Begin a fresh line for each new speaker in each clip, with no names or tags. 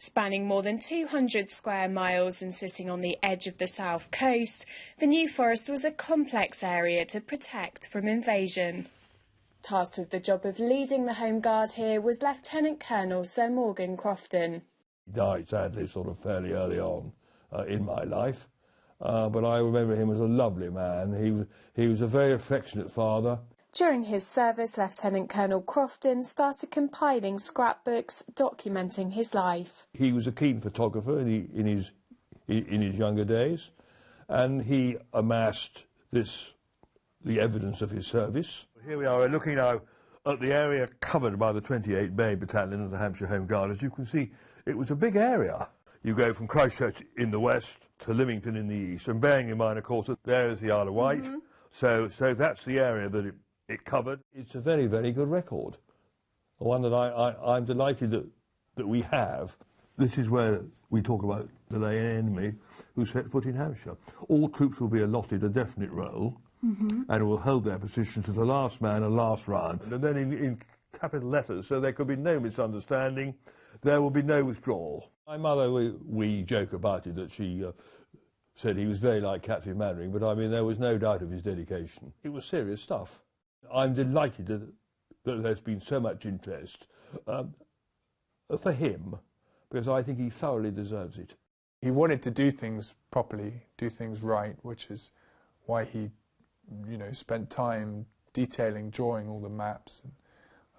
Spanning more than 200 square miles and sitting on the edge of the south coast, the New Forest was a complex area to protect from invasion. Tasked with the job of leading the Home Guard here was Lieutenant Colonel Sir Morgan Crofton.
He died sadly sort of fairly early on in my life, but I remember him as a lovely man. He was a very affectionate father.
During his service, Lieutenant Colonel Crofton started compiling scrapbooks documenting his life.
He was a keen photographer in his younger days, and he amassed the evidence of his service. Here we are, we're looking now at the area covered by the 28 Bay Battalion of the Hampshire Home Guard. As you can see, it was a big area. You go from Christchurch in the west to Lymington in the east, and bearing in mind, of course, that there is the Isle of Wight, so that's the area that it covered. It's a very, very good record, one that I'm delighted that we have. This is where we talk about the enemy who set foot in Hampshire. All troops will be allotted a definite role, and will hold their position to the last man and last round. And then in capital letters, so there could be no misunderstanding, there will be no withdrawal. My mother, we joke about it, that she said he was very like Captain Mannering, but I mean, there was no doubt of his dedication. It was serious stuff. I'm delighted that there's been so much interest for him, because I think he thoroughly deserves it.
He wanted to do things properly, do things right, which is why he, spent time detailing, drawing all the maps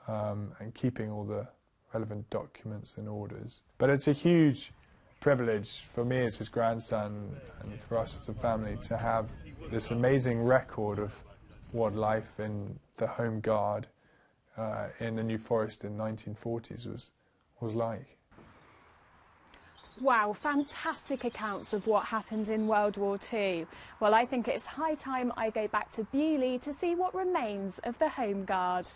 and keeping all the relevant documents and orders. But it's a huge privilege for me as his grandson and for us as a family to have this amazing record of what life in the Home Guard in the New Forest in the 1940s was like.
Wow, fantastic accounts of what happened in World War II. Well, I think it's high time I go back to Beaulieu to see what remains of the Home Guard.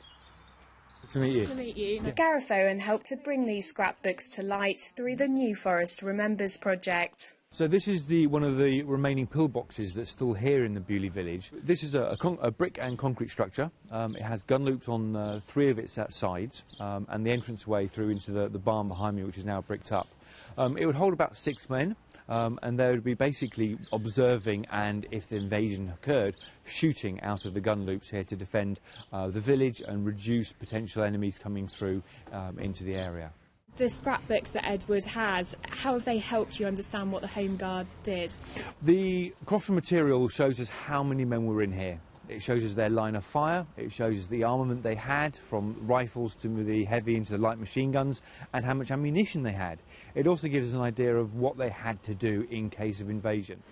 Good to meet you.
Nice to meet you. Yeah. Gareth Owen helped to bring these scrapbooks to light through the New Forest Remembers project.
So this is one of the remaining pillboxes that's still here in the Beaulieu village. This is a brick and concrete structure. It has gun loops on 3 of its sides and the entranceway through into the barn behind me, which is now bricked up. It would hold about 6 men, and they would be basically observing, and if the invasion occurred, shooting out of the gun loops here to defend the village and reduce potential enemies coming through into the area.
The scrapbooks that Edward has, how have they helped you understand what the Home Guard did?
The Crofton material shows us how many men were in here. It shows us their line of fire, it shows us the armament they had, from rifles to the heavy into the light machine guns, and how much ammunition they had. It also gives us an idea of what they had to do in case of invasion.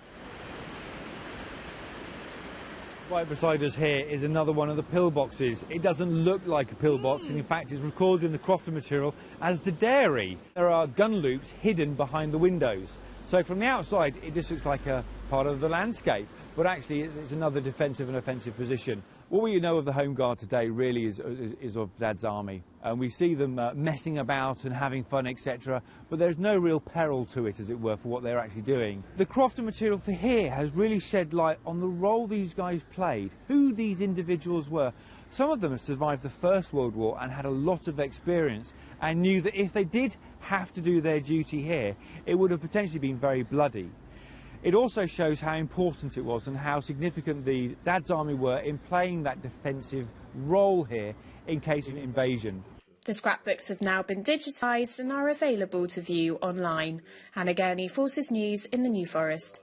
Right beside us here is another one of the pillboxes. It doesn't look like a pillbox, and in fact it's recorded in the Crofton material as the dairy. There are gun loops hidden behind the windows. So from the outside it just looks like a part of the landscape, but actually it's another defensive and offensive position. What we know of the Home Guard today really is of Dad's army, and we see them messing about and having fun, etc., but there's no real peril to it, as it were, for what they're actually doing. The Crofton material for here has really shed light on the role these guys played, who these individuals were. Some of them have survived the First World War and had a lot of experience, and knew that if they did have to do their duty here, it would have potentially been very bloody. It also shows how important it was and how significant the Dad's army were in playing that defensive role here in case of invasion.
The scrapbooks have now been digitised and are available to view online. Anna Gurney, Forces News in the New Forest.